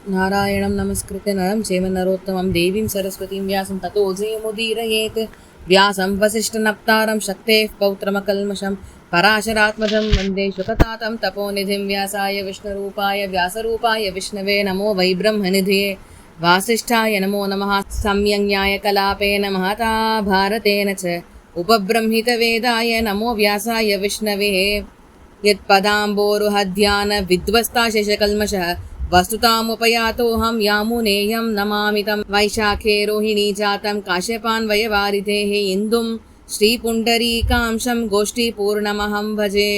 नारायणं नमस्कृत्य नरं चैव नरोत्तमं देवीं सरस्वतीं व्यासं ततो जयमुदीरयेत् व्यासं वसिष्ठनप्तारं शक्तेः पौत्रमकल्मषं पराशरात्मजं वन्दे शुकतातं तपोनिधिं व्यासाय विष्णुरूपाय व्यासरूपाय विष्णवे नमो वै ब्रह्मनिधये वासिष्ठाय नमो नमः सम्यङ्न्यायकलापेन महता भारतेन च उपब्रह्मितवेदाय नमो व्यासाय विष्णवे यत्पदाम्बोरुहध्यान विध्वस्ताशेषकल्मषः वस्तुतामुपयातोऽहं यामुनेयं नमामि तं वैशाखे रोहिणी जातं काश्यपान्वयवारिधेः इन्दुं श्रीपुण्डरीकांशं गोष्ठीपूर्णमहं भजे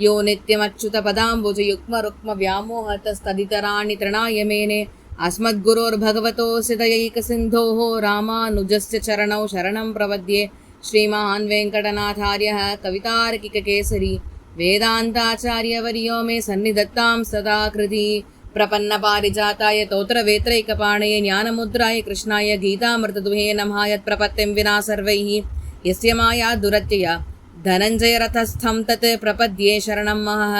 यो नित्यमच्युतपदाम्बुजयुग्मरुक्मव्यामोहतस्तदितराणि तृणाय मेने अस्मद्गुरोर्भगवतोऽस्य दयैकसिन्धोः रामानुजस्य चरणौ शरणं प्रपद्ये श्रीमान् वेङ्कटनाथार्यः कवितार्किककेसरी वेदान्ताचार्यवर्यो मे सन्निधत्तां सदा कृति प्रपन्नपारिजाताय तोत्रवेत्रैकपाणये ज्ञानमुद्राय कृष्णाय गीतामृतदुहे नमः यत्प्रपत्तिं विना सर्वैः यस्य माया दुरत्यया धनञ्जयरथस्थं तत् प्रपद्ये शरणं महः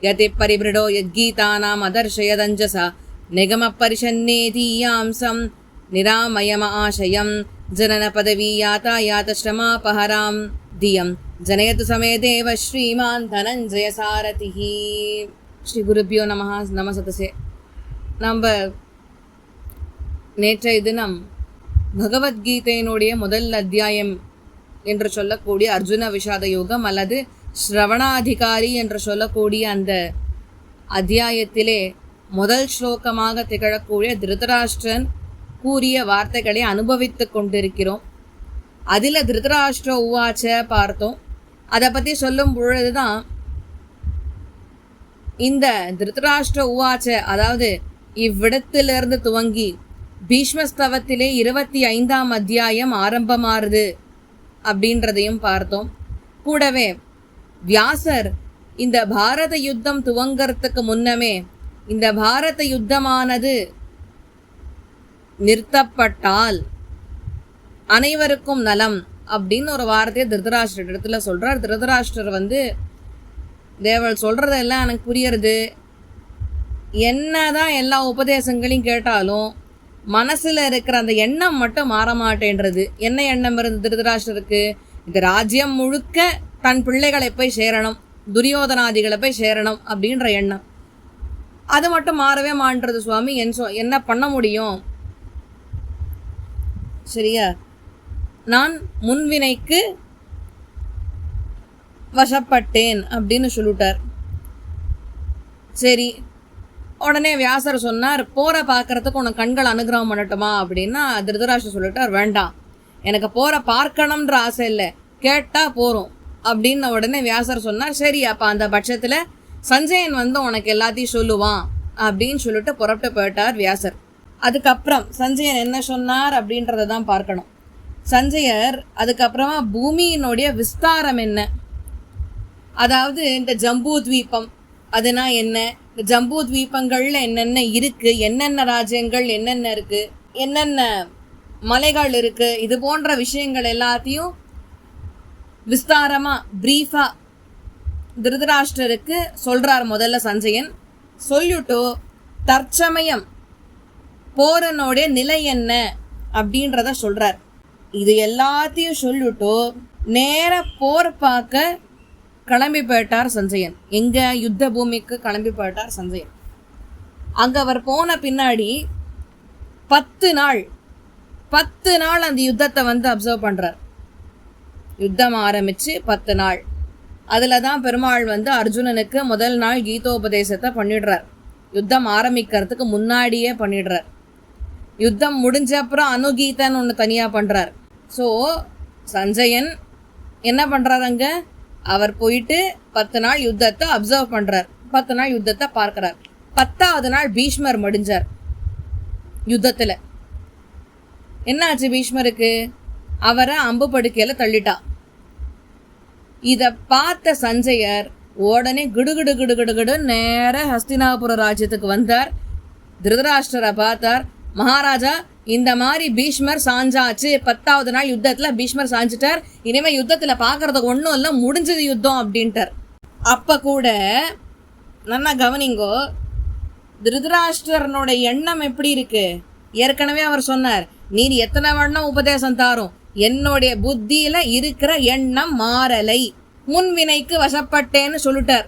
यति परिभृडो यद्गीतानाम् अदर्शयदञ्जसा निगमपरिषन्नेतीयांसं निरामयमाशयं जननपदवीयातायातश्रमापहरां धियं जनयतु समेदेव श्रीमान् धनञ्जयसारथिः. ஸ்ரீ குருபியோ நமஹ நமசதசே. நம்ம நேற்றைய தினம் பகவத்கீதையினுடைய முதல் அத்தியாயம் என்று சொல்லக்கூடிய அர்ஜுன விஷாத யோகம் அல்லது ஸ்ரவணாதிகாரி என்று சொல்லக்கூடிய அந்த அத்தியாயத்திலே முதல் ஸ்லோகமாக திகழக்கூடிய திருதராஷ்டிரன் கூறிய வார்த்தைகளை அனுபவித்து கொண்டிருக்கிறோம். அதில் திருதராஷ்டிர உவாச்ச பார்த்தோம். அதை பற்றி சொல்லும் பொழுது தான் இந்த திருதராஷ்டிர உவாச்ச, அதாவது இவ்விடத்திலிருந்து துவங்கி பீஷ்மஸ்தவத்திலே 25ஆம் அத்தியாயம் ஆரம்பமாறுது அப்படின்றதையும் பார்த்தோம். கூடவே வியாசர் இந்த பாரத யுத்தம் துவங்கறதுக்கு முன்னமே இந்த பாரத யுத்தமானது நிறுத்தப்பட்டால் அனைவருக்கும் நலம் அப்படின்னு ஒரு வார்த்தையை திருதராஷ்டிர இடத்துல சொல்கிறார். திருதராஷ்டிரர் தேவள் சொல்கிறதெல்லாம் எனக்கு புரியறது, என்ன தான் எல்லா உபதேசங்களையும் கேட்டாலும் மனசில் இருக்கிற அந்த எண்ணம் மட்டும் மாற மாட்டேன்றது. என்ன எண்ணம் இருந்து திருதராஷ்டிரருக்கு? இந்த ராஜ்யம் முழுக்க தன் பிள்ளைகளை போய் சேரணும், துரியோதனாதிகளை போய் சேரணும் அப்படின்ற எண்ணம். அது மட்டும் மாறவே மாட்டேறது. சுவாமி என்ன பண்ண முடியும்? சரியா, நான் முன்வினைக்கு வசப்பட்டேன் அப்படின்னு சொல்லிட்டார். சரி, உடனே வியாசர் சொன்னார், போற பார்க்கறதுக்கு உனக்கு கண்கள் அனுகிரகம் பண்ணட்டுமா அப்படின்னா திருதராஷ்டிரர் சொல்லிட்டார், வேண்டாம், எனக்கு போற பார்க்கணும்ன்ற ஆசை இல்லை, கேட்டால் போகிறோம் அப்படின்னு உடனே வியாசர் சொன்னார். சரி, அப்போ அந்த பட்சத்தில் சஞ்சயன் உனக்கு எல்லாத்தையும் சொல்லுவான் அப்படின்னு சொல்லிட்டு புறப்பட்டு போயிட்டார் வியாசர். அதுக்கப்புறம் சஞ்சயன் என்ன சொன்னார் அப்படின்றத தான் பார்க்கணும். சஞ்சயர் அதுக்கப்புறமா பூமியினுடைய விஸ்தாரம் என்ன, அதாவது இந்த ஜம்பூ தீபம் அதுனா என்ன, இந்த ஜம்பூ தீபங்களில் என்னென்ன இருக்குது, என்னென்ன ராஜ்யங்கள் என்னென்ன இருக்குது, என்னென்ன மலைகள் இருக்குது, இது போன்ற விஷயங்கள் எல்லாத்தையும் விஸ்தாரமாக ப்ரீஃபாக திருதராஷ்டிரருக்கு சொல்கிறார். முதல்ல சஞ்சயன் சொல்லிட்டு தற்சமயம் போரனுடைய நிலை என்ன அப்படின்றத சொல்கிறார். இது எல்லாத்தையும் சொல்லிட்டு நேர போர் பார்க்க கிளம்பி போயிட்டார் சஞ்சயன். எங்கே? யுத்த பூமிக்கு கிளம்பி போயிட்டார் சஞ்சயன். அங்கே அவர் போன பின்னாடி 10 நாள் அந்த யுத்தத்தை அப்சர்வ் பண்ணுறார். யுத்தம் ஆரம்பித்து 10 நாள். அதில் தான் பெருமாள் அர்ஜுனனுக்கு முதல் நாள் கீதோபதேசத்தை பண்ணிடுறார். யுத்தம் ஆரம்பிக்கிறதுக்கு முன்னாடியே பண்ணிடுறார். யுத்தம் முடிஞ்ச அப்புறம் அனுகீதன்னு ஒன்று தனியாக பண்ணுறார். ஸோ சஞ்சயன் என்ன பண்ணுறார்? அங்கே அவர் போயிட்டு 10 நாள் யுத்தத்தை அப்சர்வ் பண்ணுறார், 10 நாள் யுத்தத்தை பார்க்குறார். 10ஆவது நாள் பீஷ்மர் முடிஞ்சார். யுத்தத்தில் என்னாச்சு பீஷ்மருக்கு? அவரை அம்பு படுக்கையில் தள்ளிட்டா. இதை பார்த்த சஞ்சயர் உடனே கிடுகிடு நேர ஹஸ்தினாபுர ராஜ்யத்துக்கு வந்தார். திருதராஷ்டிரரை பார்த்தார். மகாராஜா, இந்த மாதிரி பீஷ்மர் சாஞ்சாச்சு, 10ஆவது நாள் யுத்தத்தில் பீஷ்மர் சாஞ்சிட்டார், இனிமேல் யுத்தத்தில் பார்க்குறதுக்கு ஒன்றும் இல்லை, முடிஞ்சது யுத்தம் அப்படின்ட்டார். அப்போ கூட நல்லா கவனிங்கோ, திருதராஷ்டிரனோட எண்ணம் எப்படி இருக்கு? ஏற்கனவே அவர் சொன்னார், நீர் எத்தனை வேணா உபதேசம் தாரும், என்னுடைய புத்தியில இருக்கிற எண்ணம் மாறலை, முன்வினைக்கு வசப்பட்டேன்னு சொல்லிட்டார்.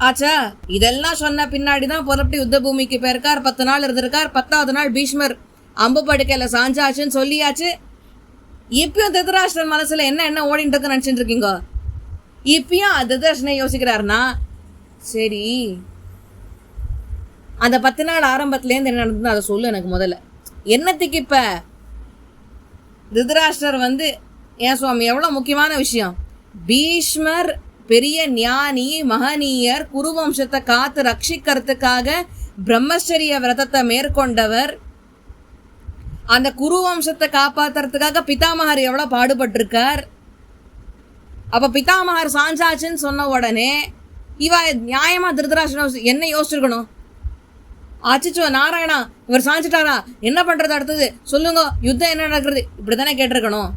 ஆச்சா, இதெல்லாம் சொன்ன பின்னாடிதான் புறப்பட்டு யுத்த பூமிக்கு போயிருக்கார். 10 நாள் இருந்திருக்கார். 10வது நாள் பீஷ்மர் அம்பு படுக்கையில சாஞ்சாச்சுன்னு சொல்லியாச்சு. இப்பயும் திருதராஷ்டிரன் மனசுல என்ன ஓடிட்டு இருக்குன்னு நினைச்சிட்டு இருக்கீங்க? இப்பயும் திருதராஷ்டிரன் யோசிக்கிறாருன்னா, சரி அந்த 10 நாள் ஆரம்பத்துலேருந்து என்ன நடந்ததுன்னு அதை சொல்லு எனக்கு முதல்ல. என்னத்துக்கு இப்ப திருதராஷ்டிரர் ஏன் சுவாமி, எவ்வளோ முக்கியமான விஷயம். பீஷ்மர் பெரிய ஞானி, மகனீயர், குருவம்சத்தை காத்து ரட்சிக்கிறதுக்காக பிரம்மச்சரிய விரதத்தை மேற்கொண்டவர். அந்த குருவம்சத்தை காப்பாத்துறதுக்காக பிதாமகர் எவ்வளோ பாடுபட்டிருக்கார். அப்போ பிதாமகர் சாஞ்சாச்சுன்னு சொன்ன உடனே இவ நியாயமா திருதராஷ்டிரன் என்ன யோசிச்சிருக்கணும்? ஆச்சிச்சோ நாராயணா, இவர் சாஞ்சிட்டாரா, என்ன பண்றது அடுத்தது சொல்லுங்க, யுத்தம் என்ன நடக்கிறது, இப்படித்தானே கேட்டிருக்கணும்.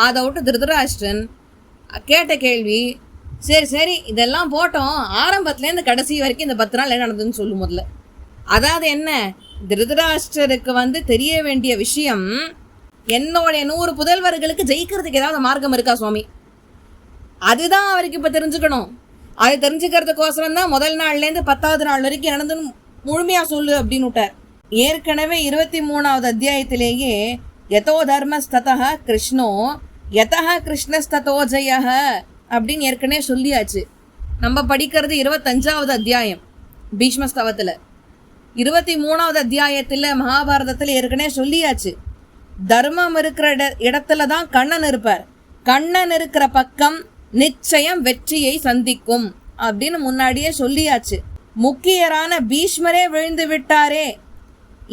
அதை விட்டு திருதராஷ்டிரன் கேட்ட கேள்வி, சரி இதெல்லாம் போட்டோம், ஆரம்பத்துலேருந்து கடைசி வரைக்கும் இந்த 10 நாள் என்ன நடந்ததுன்னு சொல்லும் முதல்ல. அதாவது என்ன, திருதராஷ்டிரருக்கு தெரிய வேண்டிய விஷயம், என்னுடைய 100 புதல்வர்களுக்கு ஜெயிக்கிறதுக்கு ஏதாவது மார்க்கம் இருக்கா சுவாமி, அதுதான் அவருக்கு இப்போ தெரிஞ்சுக்கணும். அது தெரிஞ்சுக்கிறதுக்கோசரம் தான் முதல் நாள்லேருந்து 10வது நாள் வரைக்கும் நடந்துன்னு முழுமையாக சொல்லு அப்படின்னு விட்டார். ஏற்கனவே 23வது அத்தியாயத்திலேயே யதோ தர்மஸ்ததா கிருஷ்ணோ யதா கிருஷ்ணஸ்ததோ ஜெய அப்படின்னு ஏற்கனவே சொல்லியாச்சு. நம்ம படிக்கிறது 25வது அத்தியாயம் பீஷ்மஸ்தவத்தில். 23வது அத்தியாயத்தில் மகாபாரதத்தில் ஏற்கனவே சொல்லியாச்சு, தர்மம் இருக்கிற இடத்துல தான் கண்ணன் இருப்பார், கண்ணன் இருக்கிற பக்கம் நிச்சயம் வெற்றியை சந்திக்கும் அப்படின்னு முன்னாடியே சொல்லியாச்சு. முக்கியரான பீஷ்மரே விழுந்து விட்டாரே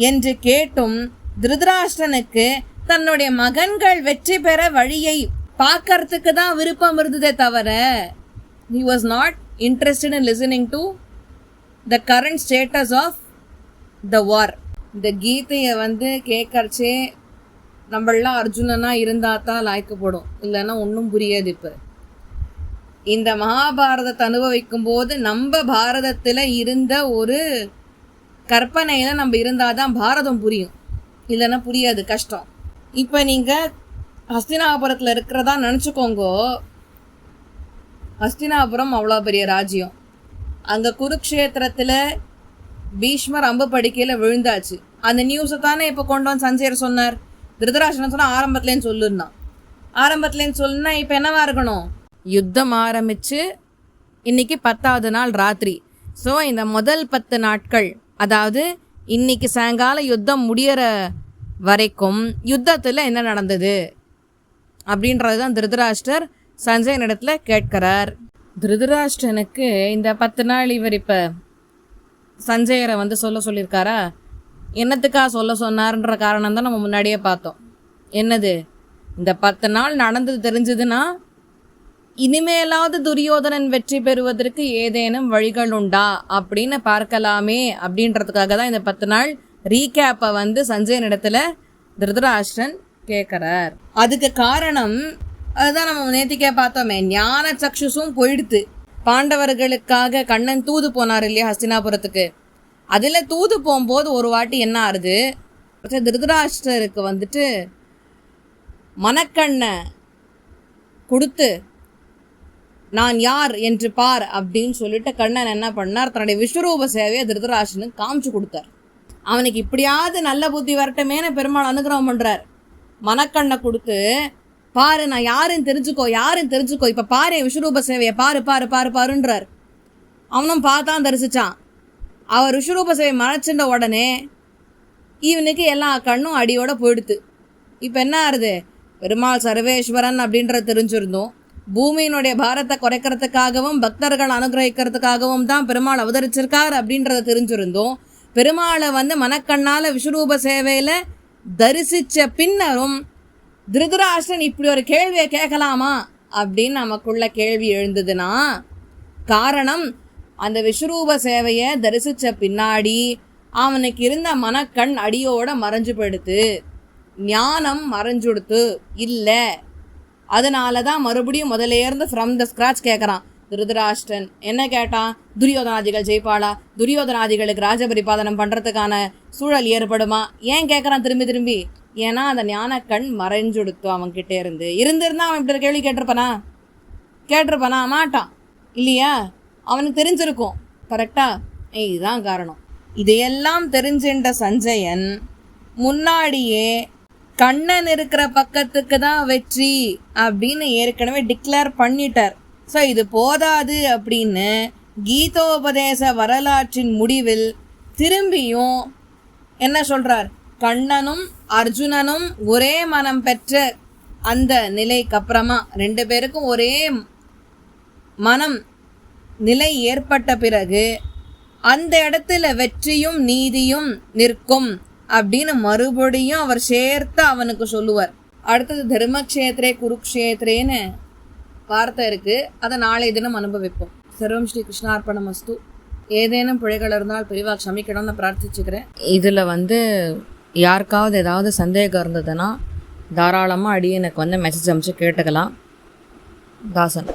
என்று கேட்டும் திருதராஷ்டிரனுக்கு தன்னுடைய மகன்கள் வெற்றி பெற வழியை பார்க்கறதுக்கு தான் விருப்பம் இருந்ததே தவிர, he was not interested in listening to the current status of the war. இந்த கீதையை கேட்கறச்சே நம்மளாம் அர்ஜுனனா இருந்தால் தான் லாய்க்கப்படும், இல்லைன்னா ஒன்றும் புரியாது. இப்போ இந்த மகாபாரதத்தை அனுபவிக்கும் போது நம்ம பாரதத்தில் இருந்த ஒரு கற்பனையில் நம்ம இருந்தால் தான் பாரதம் புரியும், இல்லைன்னா புரியாது, கஷ்டம். இப்போ நீங்கள் ஹஸ்தினாபுரத்தில் இருக்கிறதா நினச்சிக்கோங்க. ஹஸ்தினாபுரம் அவ்வளோ பெரிய ராஜ்யம். அங்கே குருக்ஷேத்திரத்தில் பீஷ்மர் அம்பு படுக்கையில் விழுந்தாச்சு. அந்த நியூஸை தானே இப்போ கொண்டு வந்து சஞ்சயர் சொன்னார். திருதராஷ்டிரன் சொன்னால் ஆரம்பத்துலேன்னு சொல்லுன்னா, ஆரம்பத்துலேன்னு சொல்லுன்னா இப்போ என்னவா இருக்கணும், யுத்தம் ஆரம்பித்து இன்றைக்கி 10வது நாள் ராத்திரி. ஸோ இந்த முதல் 10 நாட்கள், அதாவது இன்றைக்கி சாயங்காலம் யுத்தம் முடிகிற வரைக்கும் யுத்தத்தில் என்ன நடந்தது அப்படின்றது தான் திருதராஷ்டிரர் சஞ்சயனிடத்தில் கேட்கிறார். திருதராஷ்டிரனுக்கு இந்த 10 நாள் இவர் இப்போ சஞ்சயரை சொல்லியிருக்காரா? என்னத்துக்காக சொல்ல சொன்னார்ன்ற காரணம் தான் நம்ம முன்னாடியே பார்த்தோம். என்னது, இந்த 10 நாள் நடந்தது தெரிஞ்சதுன்னா இனிமேலாவது துரியோதனன் வெற்றி பெறுவதற்கு ஏதேனும் வழிகள் உண்டா அப்படின்னு பார்க்கலாமே அப்படின்றதுக்காக தான் இந்த 10 நாள் ரீகேப்பை சஞ்சயனிடத்துல திருதராஷ்டிரன் கேட்குறார். அதுக்கு காரணம் அதுதான் நம்ம நேத்திக்கே பார்த்தோமே, ஞான சக்ஷுசும் போயிடுத்து. பாண்டவர்களுக்காக கண்ணன் தூது போனார் இல்லையா ஹஸ்தினாபுரத்துக்கு. அதில் தூது போகும்போது ஒரு வாட்டி என்ன ஆறுது, திருதராஷ்டிரருக்கு மனக்கண்ணை கொடுத்து நான் யார் என்று பார் அப்படின்னு சொல்லிட்டு கண்ணன் என்ன பண்ணார், தன்னுடைய விஸ்வரூப சேவையை திருதராஷ்டிரனுக்கு காமிச்சு கொடுத்தார். அவனுக்கு இப்படியாவது நல்ல புத்தி வரட்டுமேனு பெருமாள் அனுகிரகம் பண்ணுறார். மனக்கண்ணை கொடுத்து பாரு, நான் யாருன்னு தெரிஞ்சுக்கோ, இப்போ பாரு விஸ்வரூப சேவையை பாருன்றார். அவனும் பார்த்தான், தரிசிச்சான். அவர் விஸ்வரூப சேவை மறைச்சின்ற உடனே இவனுக்கு எல்லா கண்ணும் அடியோட போயிடுத்து. இப்போ என்ன ஆறுது, பெருமாள் சர்வேஸ்வரன் அப்படின்றத தெரிஞ்சிருந்தோம். பூமியினுடைய பாரத்தை குறைக்கிறதுக்காகவும் பக்தர்கள் அனுகிரகிக்கிறதுக்காகவும் தான் பெருமாள் அவதரிச்சிருக்கார் அப்படின்றத தெரிஞ்சிருந்தோம். பெருமாளை மனக்கண்ணால் விஸ்வரூப சேவையில் தரிசித்த பின்னரும் திருதராஷ்டிரன் இப்படி ஒரு கேள்வியை கேட்கலாமா அப்படின்னு நமக்குள்ள கேள்வி எழுந்ததுன்னா, காரணம் அந்த விஸ்வரூப சேவையை தரிசித்த பின்னாடி அவனுக்கு இருந்த மனக்கண் அடியோட மறைஞ்சு போயிடுத்து, ஞானம் மறைஞ்சுடுத்து இல்லை. அதனால தான் மறுபடியும் முதல்ல இருந்து ஃப்ரம் த ஸ்க்ராட்ச் கேட்குறான். திருதராஷ்டிரன் என்ன கேட்டான்? துரியோதனாதிகள் ஜெயிப்பாளா, துரியோதனாதிகளுக்கு ராஜபரிபாதனம் பண்ணுறதுக்கான சூழல் ஏற்படுமா? ஏன் கேட்குறான் திரும்பி திரும்பி? ஏன்னா அந்த ஞான கண் மறைஞ்சுடுத்தோம் அவன்கிட்ட இருந்திருந்தா அவன் இப்படி ஒரு கேள்வி கேட்டிருப்பானா? மாட்டான் இல்லையா? அவனுக்கு தெரிஞ்சிருக்கும். கரெக்டா? இதுதான் காரணம். இதையெல்லாம் தெரிஞ்சின்ற சஞ்சயன் முன்னாடியே கண்ணன் இருக்கிற பக்கத்துக்கு தான் வெற்றி அப்படின்னு ஏற்கனவே டிக்ளேர் பண்ணிட்டார். ஸோ இது போதாது அப்படின்னு கீதோபதேச வரலாற்றின் முடிவில் திரும்பியும் என்ன சொல்றார்? கண்ணனும் அர்ஜுனனும் ஒரே மனம் பெற்ற அந்த நிலைக்கு அப்புறமா 2 பேருக்கும் ஒரே மனம் நிலை ஏற்பட்ட பிறகு அந்த இடத்துல வெற்றியும் நீதியும் நிற்கும் அப்படின்னு மறுபடியும் அவர் சேர்த்து அவனுக்கு சொல்லுவார். அடுத்தது தர்மக்ஷேத்ரே குருக்ஷேத்ரேன்னு வார்த்தை இருக்கு. அதை நாளை தினம் அனுபவிப்போம். சர்வம் ஸ்ரீ கிருஷ்ணார்ப்பணமஸ்து. ஏதேனும் பிழைகள் இருந்தால் பெரிவா க்ஷமிக்கணும்னு பிரார்த்திச்சுக்கிறேன். இதில் யாருக்காவது ஏதாவது சந்தேகம் இருந்ததுன்னா தாராளமாக எனக்கு மெசேஜ் அனுப்பிச்சு கேட்டுக்கலாம். தாசன்.